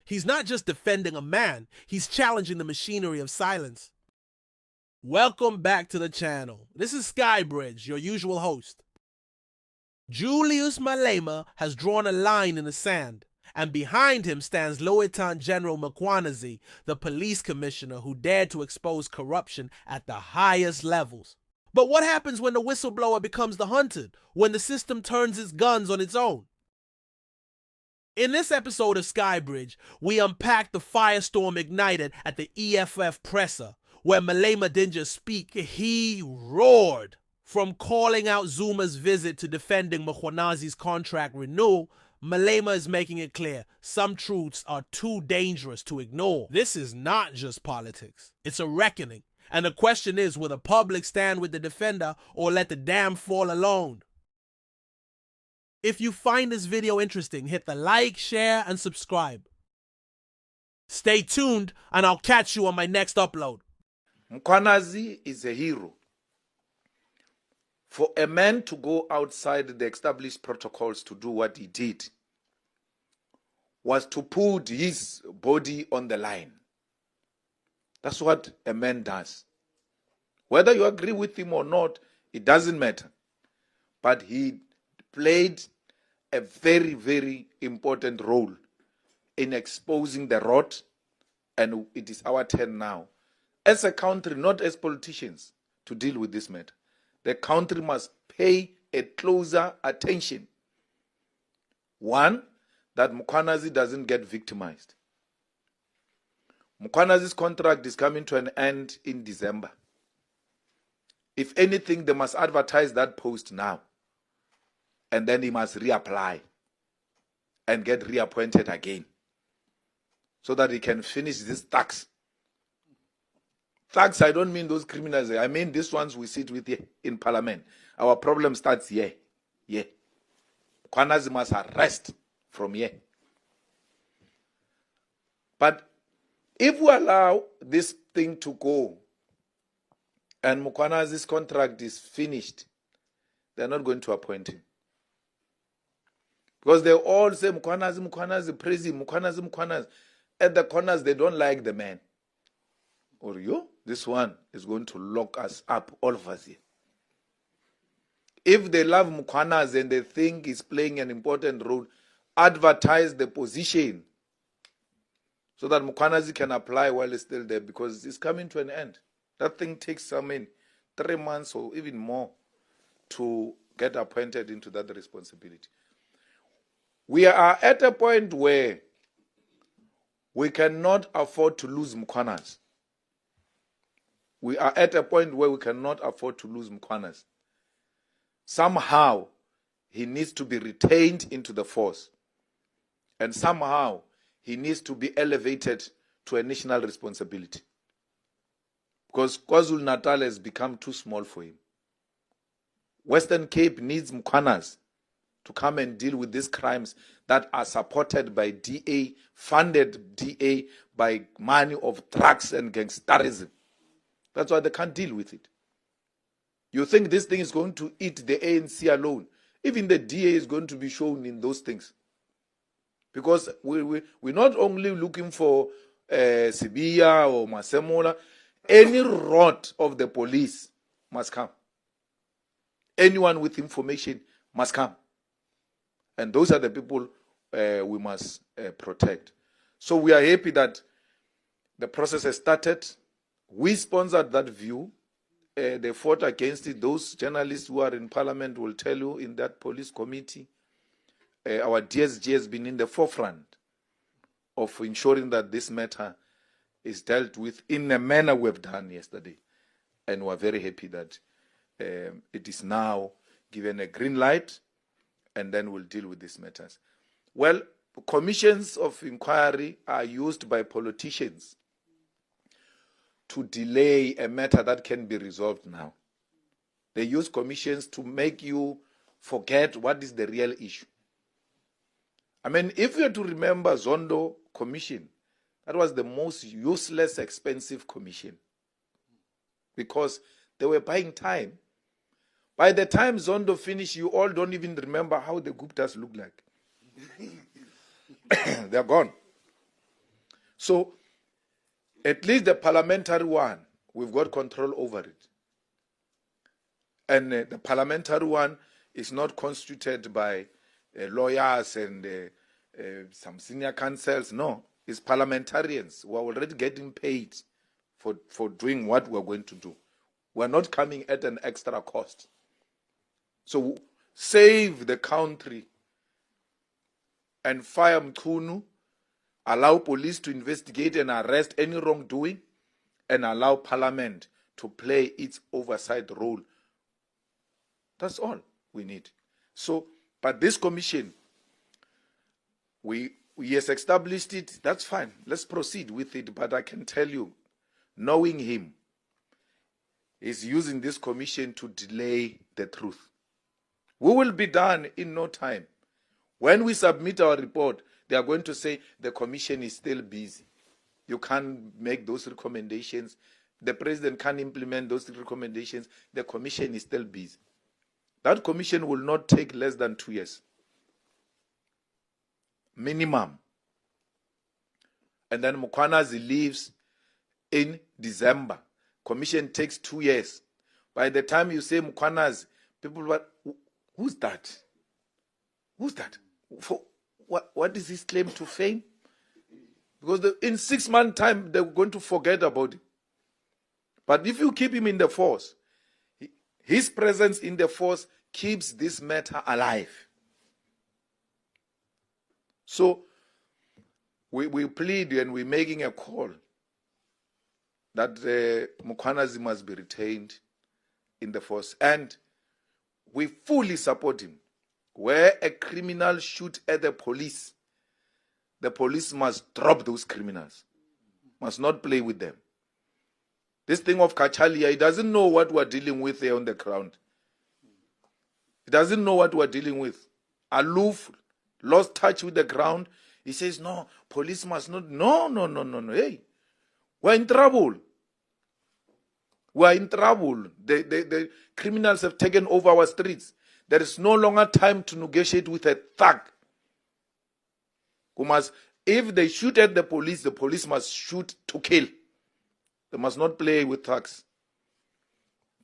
He's not just defending a man, he's challenging the machinery of silence. Welcome back to the channel. This is Skybridge, your usual host. Julius Malema has drawn a line in the sand, and behind him stands Lt.Gen. Mkhwanazi, the police commissioner who dared to expose corruption at the highest levels. But what happens when the whistleblower becomes the hunted, when the system turns its guns on its own? In this episode of Skybridge, we unpack the firestorm ignited at the EFF presser, where Malema didn't just speak, he roared. From calling out Zuma's visit to defending Mkhwanazi's contract renewal, Malema is making it clear some truths are too dangerous to ignore. This is not just politics, it's a reckoning. And the question is, will the public stand with the defender or let the dam fall alone? If you find this video interesting, hit the like, share, and subscribe. Stay tuned, and I'll catch you on my next upload. Mkhwanazi is a hero. For a man to go outside the established protocols to do what he did was to put his body on the line. That's what a man does. Whether you agree with him or not, it doesn't matter. But he played a very, very important role in exposing the rot, and it is our turn now, as a country, not as politicians, to deal with this matter. The country must pay a closer attention. One, that Mkhwanazi doesn't get victimized. Mkhwanazi's contract is coming to an end in December. If anything, they must advertise that post now. And then he must reapply and get reappointed again so that he can finish this tax. Thugs, I don't mean those criminals. I mean these ones we sit with here in parliament. Our problem starts here. Yeah. Mkhwanazi must arrest from here. But if we allow this thing to go and Mkhwanazi's contract is finished, they're not going to appoint him. Because they all say Mkhwanazi, Mkhwanazi, praise him, Mkhwanazi, Mkhwanazi. At the corners, they don't like the man. Or you, this one is going to lock us up, all of us here. If they love Mkhwanazi and they think he's playing an important role, advertise the position so that Mkhwanazi can apply while he's still there, because it's coming to an end. That thing takes, 3 months or even more to get appointed into that responsibility. We are at a point where we cannot afford to lose Mkhwanazi. We are at a point where we cannot afford to lose Mkhwanazi. Somehow, he needs to be retained into the force. And somehow, he needs to be elevated to a national responsibility. Because KwaZulu-Natal has become too small for him. Western Cape needs Mkhwanazi to come and deal with these crimes that are supported by DA, funded DA by money of drugs and gangsterism. That's why they can't deal with it. You think this thing is going to eat the ANC alone? Even the DA is going to be shown in those things. Because we're not only looking for Sibiya or Masemola. Any rot of the police must come. Anyone with information must come. And those are the people we must protect. So we are happy that the process has started. We sponsored that view. They fought against it. Those journalists who are in parliament will tell you in that police committee, our DSG has been in the forefront of ensuring that this matter is dealt with in a manner we've done yesterday. And we're very happy that it is now given a green light, and then we'll deal with these matters. Well, commissions of inquiry are used by politicians to delay a matter that can be resolved now. They use commissions to make you forget what is the real issue. I mean, if you are to remember Zondo Commission, that was the most useless, expensive commission because they were buying time. By the time Zondo finished, you all don't even remember how the Guptas look like. They're gone. So at least the parliamentary one, we've got control over it. And the parliamentary one is not constituted by lawyers and some senior counsels. No, it's parliamentarians who are already getting paid for doing what we're going to do. We're not coming at an extra cost. So save the country and fire Mkhunu, allow police to investigate and arrest any wrongdoing, and allow parliament to play its oversight role. That's all we need. So, but this commission, we has established it, that's fine. Let's proceed with it. But I can tell you, knowing him, he's using this commission to delay the truth. We will be done in no time. When we submit our report, they are going to say the commission is still busy. You can't make those recommendations. The president can't implement those recommendations. The commission is still busy. That commission will not take less than 2 years. Minimum. And then Mkhwanazi leaves in December. Commission takes 2 years. By the time you say Mkhwanazi, people will, who's that? Who's that? For what is his claim to fame? Because in 6 months' time, they're going to forget about it. But if you keep him in the force, his presence in the force keeps this matter alive. So we plead and we're making a call that Mkhwanazi must be retained in the force. And we fully support him. Where a criminal shoots at the police must drop those criminals. Must not play with them. This thing of Kachalia, he doesn't know what we're dealing with there on the ground. He doesn't know what we're dealing with. Aloof, lost touch with the ground. He says, no, police must not. No. Hey, we're in trouble. We're in trouble. The criminals have taken over our streets. There is no longer time to negotiate with a thug. If they shoot at the police must shoot to kill. They must not play with thugs.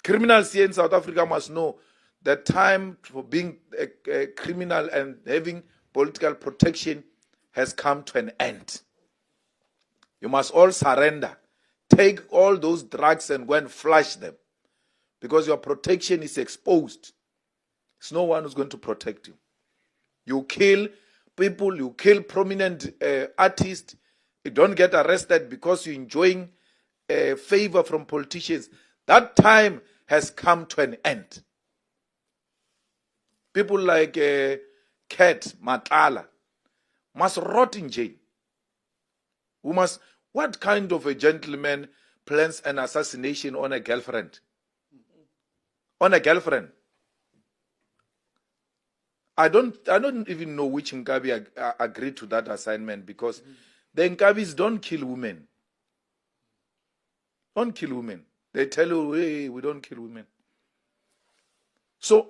Criminals here in South Africa must know that time for being a criminal and having political protection has come to an end. You must all surrender. Take all those drugs and go and flush them. Because your protection is exposed. There's no one who's going to protect you. You kill people, you kill prominent artists. You don't get arrested because you're enjoying favor from politicians. That time has come to an end. People like Kat Nhlanla must rot in jail. What kind of a gentleman plans an assassination on a girlfriend? On a girlfriend. I don't even know which Nkabi agreed to that assignment, because the Nkabis don't kill women. Don't kill women. They tell you, hey, we don't kill women. So,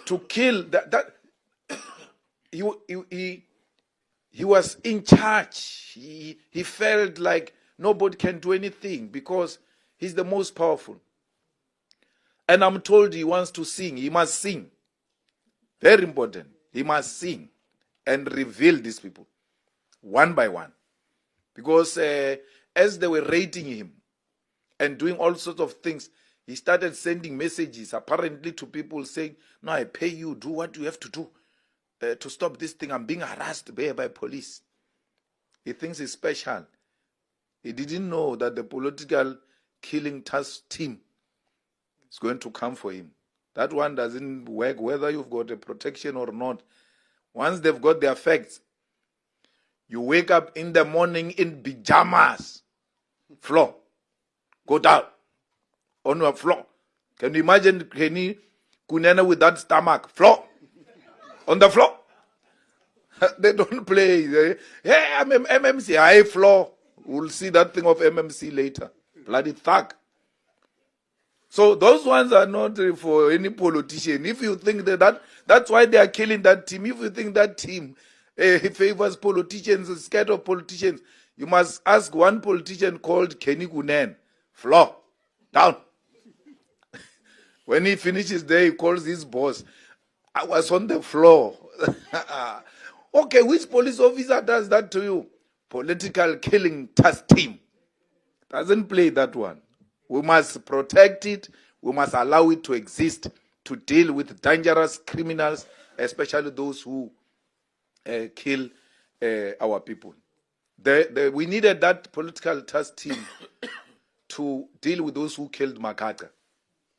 to kill that he was in charge. He felt like nobody can do anything because he's the most powerful. And I'm told he wants to sing. He must sing. Very important. He must sing and reveal these people one by one. Because as they were rating him and doing all sorts of things, he started sending messages apparently to people saying, no, I pay you, do what you have to do to stop this thing. I'm being harassed by police. He thinks he's special. He didn't know that the political killing task team is going to come for him. That one doesn't work whether you've got a protection or not. Once they've got their facts, you wake up in the morning in pajamas. Floor. Go down. On your floor. Can you imagine Kenny Kunena with that stomach? Floor. On the floor. They don't play. Hey, I'm MMC. High floor. We'll see that thing of MMC later. Bloody thug. So those ones are not for any politician. If you think that's why they are killing that team. If you think that team favors politicians, is scared of politicians. You must ask one politician called Kenny Gunen. Floor, down. When he finishes there, he calls his boss. I was on the floor. Okay, which police officer does that to you? Political killing task team. Doesn't play that one. We must protect it. We must allow it to exist to deal with dangerous criminals, especially those who kill our people. We needed that political task team to deal with those who killed Makata.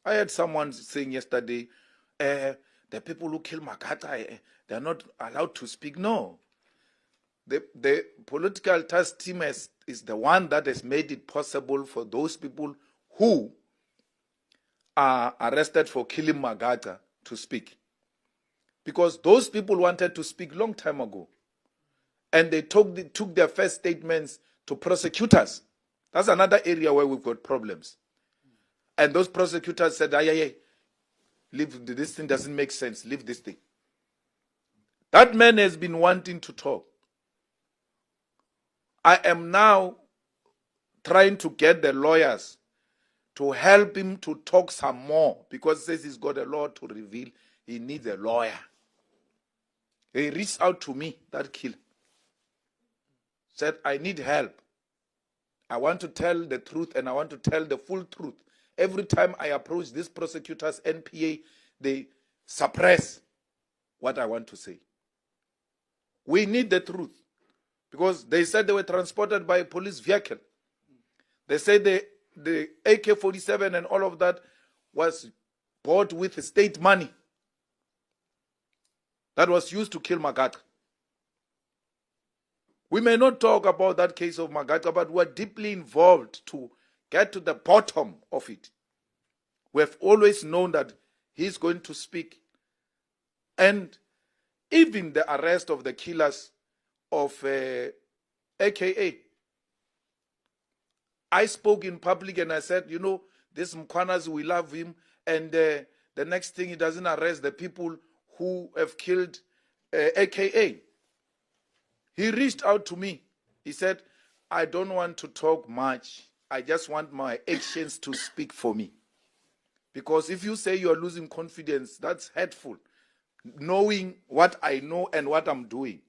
I heard someone saying yesterday, the people who kill Makata, they're not allowed to speak. No. The political task team is the one that has made it possible for those people who are arrested for killing Magata to speak. Because those people wanted to speak long time ago. And they took their first statements to prosecutors. That's another area where we've got problems. And those prosecutors said, leave, this thing doesn't make sense, leave this thing. That man has been wanting to talk. I am now trying to get the lawyers to help him to talk some more, because he says he's got a lot to reveal. He needs a lawyer. He reached out to me, that killer. Said, I need help. I want to tell the truth, and I want to tell the full truth. Every time I approach these prosecutors, NPA, they suppress what I want to say. We need the truth. Because they said they were transported by a police vehicle. They said the AK-47 and all of that was bought with state money that was used to kill Magata. We may not talk about that case of Magata, but we're deeply involved to get to the bottom of it. We have always known that he's going to speak. And even the arrest of the killers of AKA, I spoke in public and I said, you know, this Mkhwanazi, we love him, and the next thing, he doesn't arrest the people who have killed AKA. He reached out to me. He said, I don't want to talk much. I just want my actions to speak for me. Because if you say you are losing confidence, that's hurtful. Knowing what I know and what I'm doing,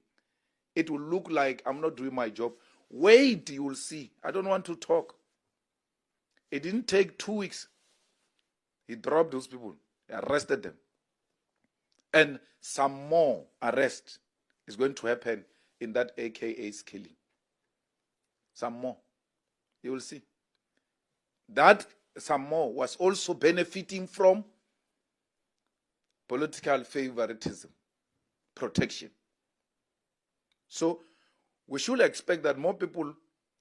it will look like I'm not doing my job. Wait, you will see. I don't want to talk. It didn't take 2 weeks. He dropped those people. He arrested them. And some more arrest is going to happen in that AKA's killing. Some more. You will see. That some more was also benefiting from political favoritism, protection. So we should expect that more people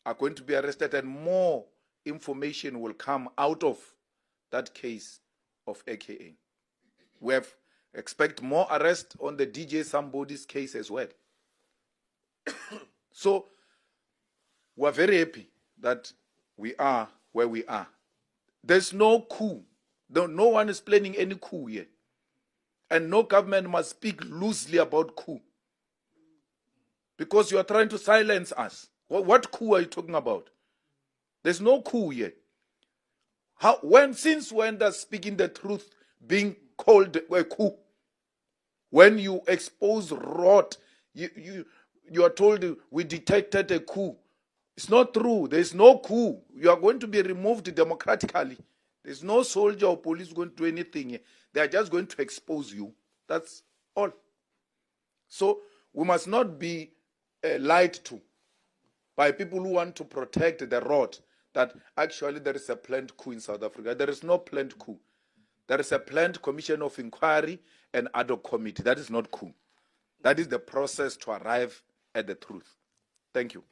are going to be arrested and more information will come out of that case of AKA. We expect more arrest on the DJ Somebody's case as well. So we're very happy that we are where we are. There's no coup. No one is planning any coup here. And no government must speak loosely about coup. Because you are trying to silence us. What coup are you talking about? There's no coup here. Since when does speaking the truth being called a coup? When you expose rot, you are told we detected a coup. It's not true. There's no coup. You are going to be removed democratically. There's no soldier or police going to do anything here. They are just going to expose you. That's all. So we must not be lied to by people who want to protect the rot that actually there is a planned coup in South Africa. There is no planned coup. There is a planned commission of inquiry and ad hoc committee. That is not coup. That is the process to arrive at the truth. Thank you.